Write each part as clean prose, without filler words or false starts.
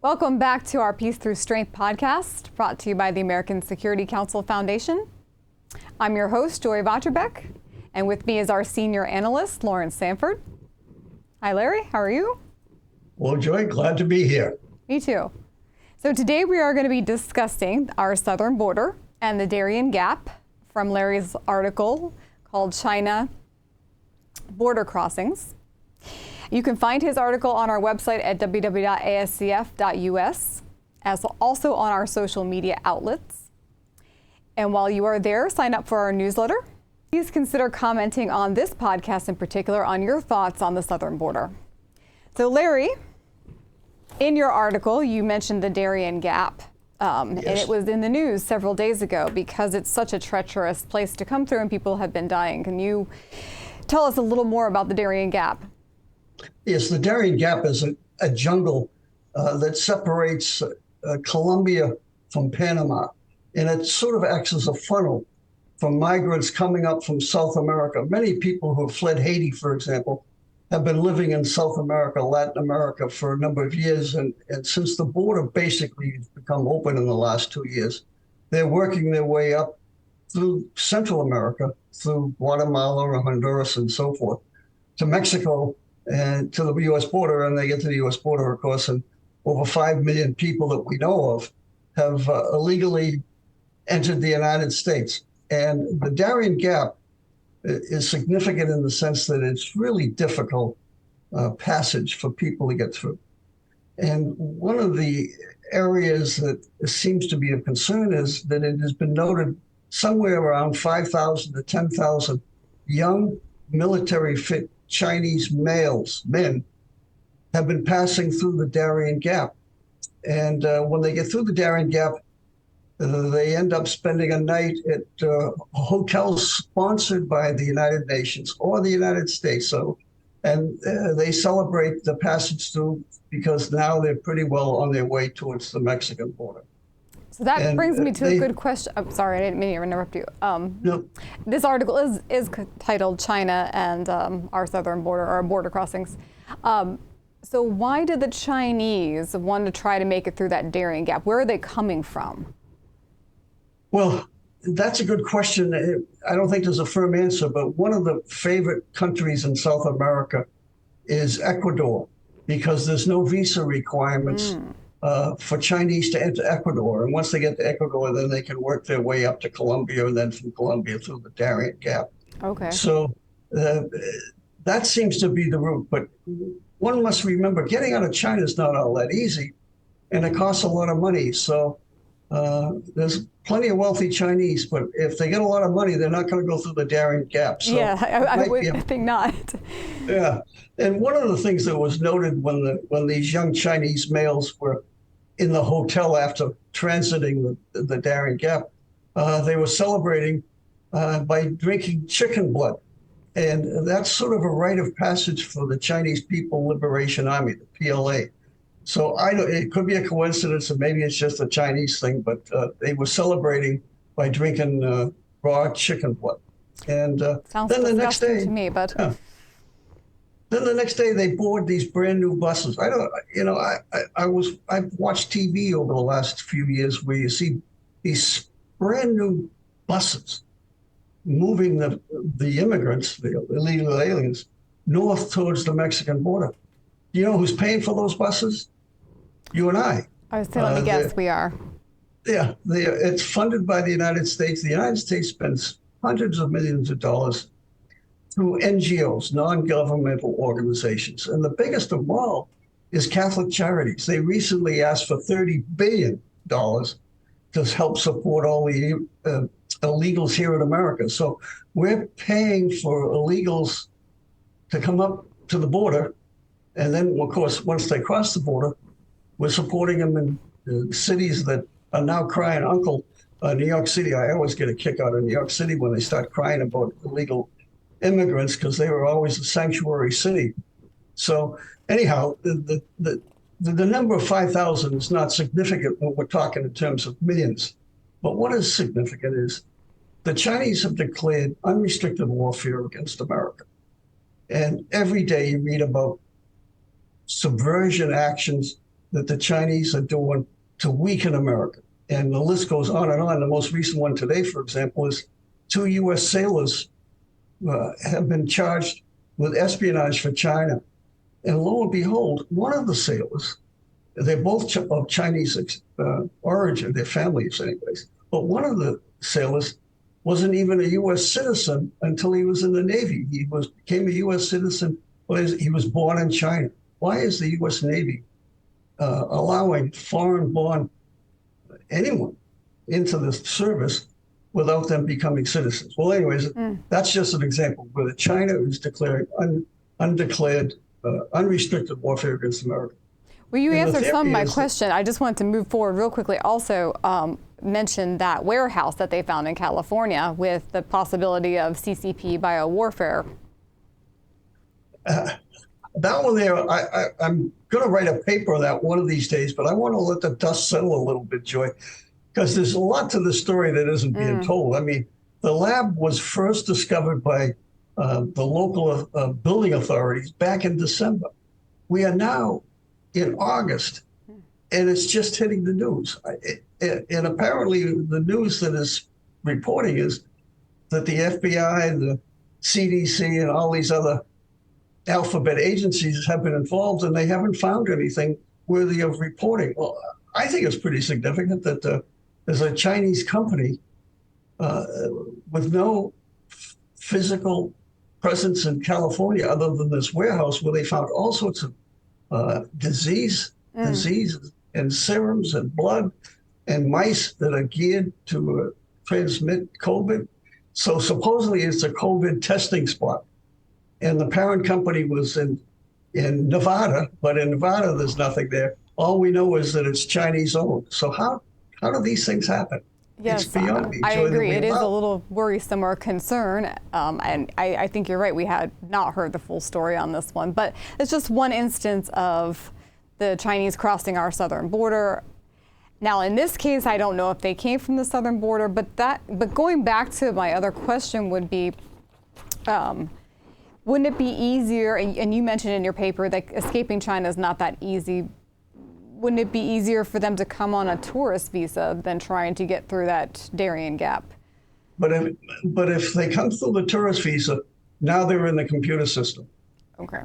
Welcome back to our Peace Through Strength podcast, brought to you by the American Security Council Foundation. I'm your host, Joy Votrobek, and with me is our senior analyst, Laurence Sanford. Hi, Larry. How are you? Well, Joy, glad to be here. Me too. So today we are going to be discussing our southern border and the Darian Gap from Larry's article called China Border Crossings. You can find his article on our website at www.ascf.us, as also on our social media outlets. And while you are there, sign up for our newsletter. Please consider commenting on this podcast in particular on your thoughts on the southern border. So Larry, in your article, you mentioned the Darian Gap, and it was in the news several days ago because it's such a treacherous place to come through and people have been dying. Can you tell us a little more about the Darian Gap? Yes, the Darian Gap is a jungle that separates Colombia from Panama, and it sort of acts as a funnel for migrants coming up from South America. Many people who have fled Haiti, for example, have been living in South America, Latin America for a number of years, and since the border basically has become open in the last 2 years, they're working their way up through Central America, through Guatemala or Honduras and so forth, to Mexico, and to the U.S. border, and they get to the U.S. border, of course, and over 5 million people that we know of have illegally entered the United States. And the Darian Gap is significant in the sense that it's really difficult passage for people to get through. And one of the areas that seems to be of concern is that it has been noted somewhere around 5,000 to 10,000 young military fit Chinese men have been passing through the Darian Gap. And when they get through the Darian Gap, they end up spending a night at hotels sponsored by the United Nations or the United States. And they celebrate the passage through because now they're pretty well on their way towards the Mexican border. So that brings me to a good question. I'm sorry, I didn't mean to interrupt you. No. This article is titled China and our southern border, or border crossings. So why did the Chinese want to try to make it through that Darian Gap? Where are they coming from? Well, that's a good question. I don't think there's a firm answer, but one of the favorite countries in South America is Ecuador, because there's no visa requirements for Chinese to enter Ecuador. And once they get to Ecuador, then they can work their way up to Colombia, and then from Colombia through the Darian Gap. Okay. So that seems to be the route. But one must remember, getting out of China is not all that easy, and it costs a lot of money. So there's plenty of wealthy Chinese, but if they get a lot of money, they're not going to go through the Darian Gap. So yeah, I would think not. Yeah, and one of the things that was noted when these young Chinese males were in the hotel after transiting the Darian Gap, they were celebrating by drinking chicken blood. And that's sort of a rite of passage for the Chinese People Liberation Army, the PLA. So it could be a coincidence, or maybe it's just a Chinese thing, but they were celebrating by drinking raw chicken blood. And sounds then the next day, to me, but then the next day they board these brand new buses. I've watched TV over the last few years where you see these brand new buses moving the immigrants, the illegal aliens, north towards the Mexican border. Do you know who's paying for those buses? You and I. I was telling you, guess we are. Yeah, it's funded by the United States. The United States spends hundreds of millions of dollars through NGOs, non-governmental organizations. And the biggest of all is Catholic Charities. They recently asked for $30 billion to help support all the illegals here in America. So we're paying for illegals to come up to the border. And then, of course, once they cross the border, we're supporting them in cities that are now crying uncle. New York City, I always get a kick out of New York City when they start crying about illegal immigrants because they were always a sanctuary city. So anyhow, the number of 5,000 is not significant when we're talking in terms of millions. But what is significant is the Chinese have declared unrestricted warfare against America. And every day you read about subversion actions that the Chinese are doing to weaken America. And the list goes on and on. The most recent one today, for example, is 2 U.S. sailors have been charged with espionage for China. And lo and behold, one of the sailors, they're both of Chinese origin, their families anyways, but one of the sailors wasn't even a U.S. citizen until he was in the Navy. He became a U.S. citizen, but he was born in China. Why is the U.S. Navy allowing foreign-born anyone into the service without them becoming citizens? Well, anyways, that's just an example where China is declaring undeclared, unrestricted warfare against America. Well, you answered some of my question. I just wanted to move forward real quickly. Also, mentioned that warehouse that they found in California with the possibility of CCP biowarfare. That one there, I'm going to write a paper on that one of these days, but I want to let the dust settle a little bit, Joy, because there's a lot to the story that isn't being told. I mean, the lab was first discovered by the local building authorities back in December. We are now in August, and it's just hitting the news. And apparently the news that is reporting is that the FBI, the CDC, and all these other alphabet agencies have been involved, and they haven't found anything worthy of reporting. Well, I think it's pretty significant that there's a Chinese company with no physical presence in California other than this warehouse where they found all sorts of diseases and serums and blood and mice that are geared to transmit COVID. So supposedly it's a COVID testing spot. And the parent company was in Nevada, but in Nevada, there's nothing there. All we know is that it's Chinese owned. So how do these things happen? Yes, it's beyond me. I agree. It is a little worrisome or concern. And I think you're right. We had not heard the full story on this one. But it's just one instance of the Chinese crossing our southern border. Now, in this case, I don't know if they came from the southern border. But going back to my other question would be, wouldn't it be easier, and you mentioned in your paper that escaping China is not that easy, wouldn't it be easier for them to come on a tourist visa than trying to get through that Darian Gap? But if they come through the tourist visa, now they're in the computer system. Okay.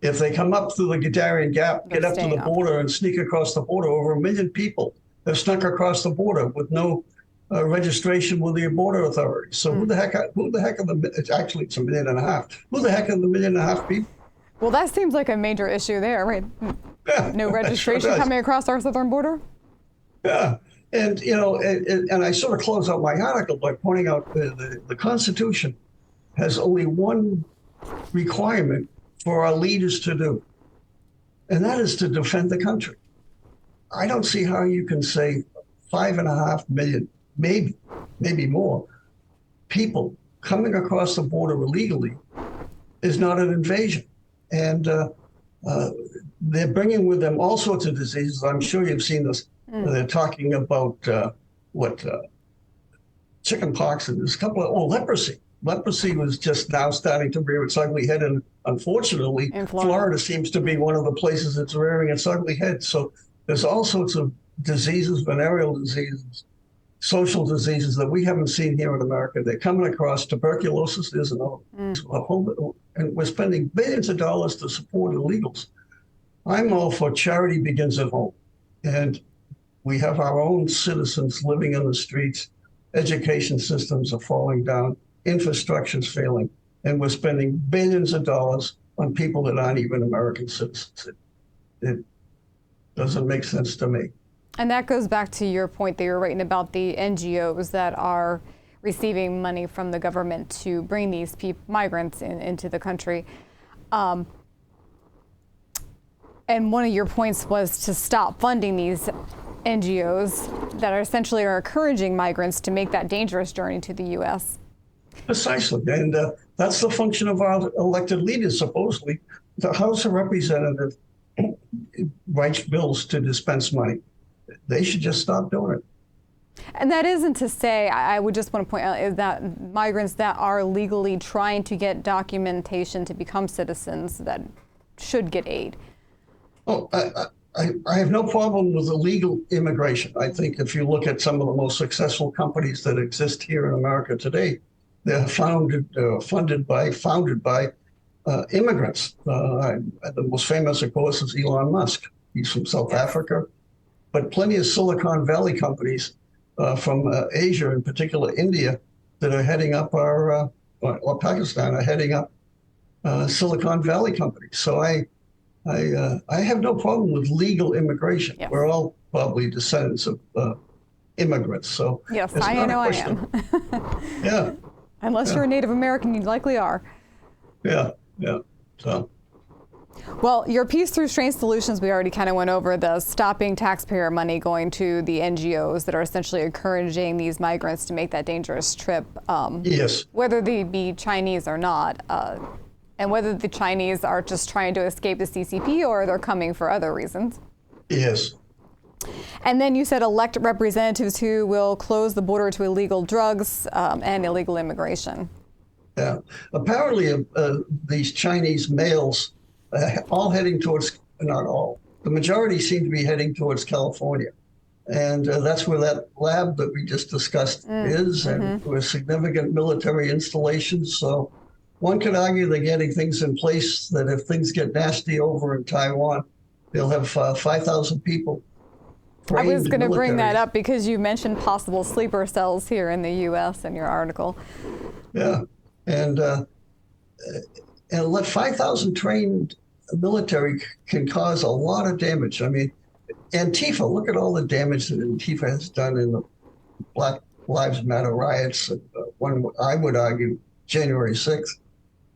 If they come up through the Darian Gap, get up to the border and sneak across the border, over 1 million people have snuck across the border with no registration with the border authorities. So who the heck are the, actually it's 1.5 million. Who the heck are the 1.5 million people? Well, that seems like a major issue there, right? Yeah, no registration sure coming across our southern border? Yeah, and you know, and I sort of close out my article by pointing out the Constitution has only one requirement for our leaders to do, and that is to defend the country. I don't see how you can say 5.5 million, maybe more, people coming across the border illegally is not an invasion. And they're bringing with them all sorts of diseases. I'm sure you've seen this. They're talking about chicken pox, and there's a couple of, leprosy. Leprosy was just now starting to rear its ugly head, and unfortunately, Florida seems to be one of the places that's rearing its ugly head. So there's all sorts of diseases, venereal diseases, social diseases that we haven't seen here in America. They're coming across. Tuberculosis is another. And we're spending billions of dollars to support illegals. I'm all for charity begins at home. And we have our own citizens living in the streets. Education systems are falling down. Infrastructure's failing. And we're spending billions of dollars on people that aren't even American citizens. It doesn't make sense to me. And that goes back to your point that you're writing about the NGOs that are receiving money from the government to bring these migrants into the country. And one of your points was to stop funding these NGOs that are essentially encouraging migrants to make that dangerous journey to the U.S. Precisely. And that's the function of our elected leaders, supposedly. The House of Representatives writes bills to dispense money. They should just stop doing it. And that isn't to say, I would just want to point out, is that migrants that are legally trying to get documentation to become citizens that should get aid. Oh, I have no problem with illegal immigration. I think if you look at some of the most successful companies that exist here in America today, they're founded by immigrants. The most famous, of course, is Elon Musk. He's from South Africa, but plenty of Silicon Valley companies from Asia, in particular India, that are heading up or Pakistan are heading up Silicon Valley companies. So I have no problem with legal immigration. Yes. We're all probably descendants of immigrants. So yes, I know I am. Yeah. Unless you're a Native American, you likely are. Yeah. So. Well, your Peace Through Strength solutions, we already kind of went over the stopping taxpayer money going to the NGOs that are essentially encouraging these migrants to make that dangerous trip. Yes. Whether they be Chinese or not. And whether the Chinese are just trying to escape the CCP or they're coming for other reasons. Yes. And then you said elect representatives who will close the border to illegal drugs and illegal immigration. Yeah. Apparently, these Chinese males all heading towards, not all, the majority seem to be heading towards California. And that's where that lab that we just discussed is, and with significant military installations. So one could argue they're getting things in place that if things get nasty over in Taiwan, they'll have 5,000 people. I was going to bring that up because you mentioned possible sleeper cells here in the U.S. in your article. Yeah, and let 5,000 trained military can cause a lot of damage. I mean, Antifa, look at all the damage that Antifa has done in the Black Lives Matter riots, one I would argue January 6th.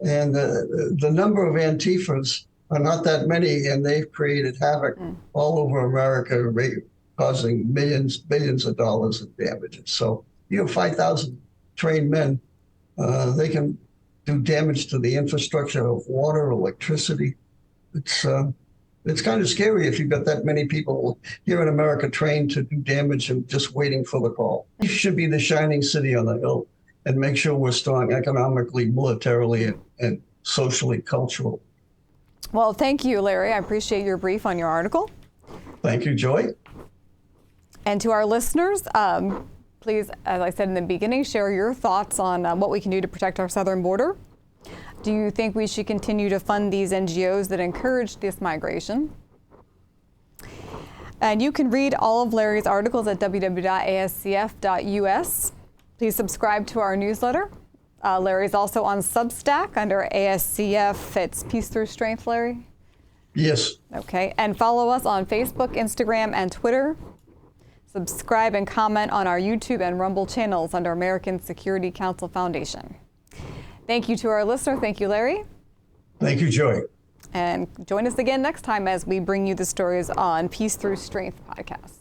And the number of Antifas are not that many, and they've created havoc all over America, causing millions, billions of dollars of damages. So you have 5,000 trained men. They can do damage to the infrastructure of water, electricity. It's kind of scary if you've got that many people here in America trained to do damage and just waiting for the call. We should be the shining city on the hill and make sure we're strong economically, militarily, and socially, culturally. Well, thank you, Larry. I appreciate your brief on your article. Thank you, Joy. And to our listeners, please, as I said in the beginning, share your thoughts on what we can do to protect our southern border. Do you think we should continue to fund these NGOs that encourage this migration? And you can read all of Larry's articles at www.ascf.us. Please subscribe to our newsletter. Larry's also on Substack under ASCF. It's Peace Through Strength, Larry? Yes. Okay, and follow us on Facebook, Instagram, and Twitter. Subscribe and comment on our YouTube and Rumble channels under American Security Council Foundation. Thank you to our listener. Thank you, Larry. Thank you, Joy. And join us again next time as we bring you the stories on Peace Through Strength podcast.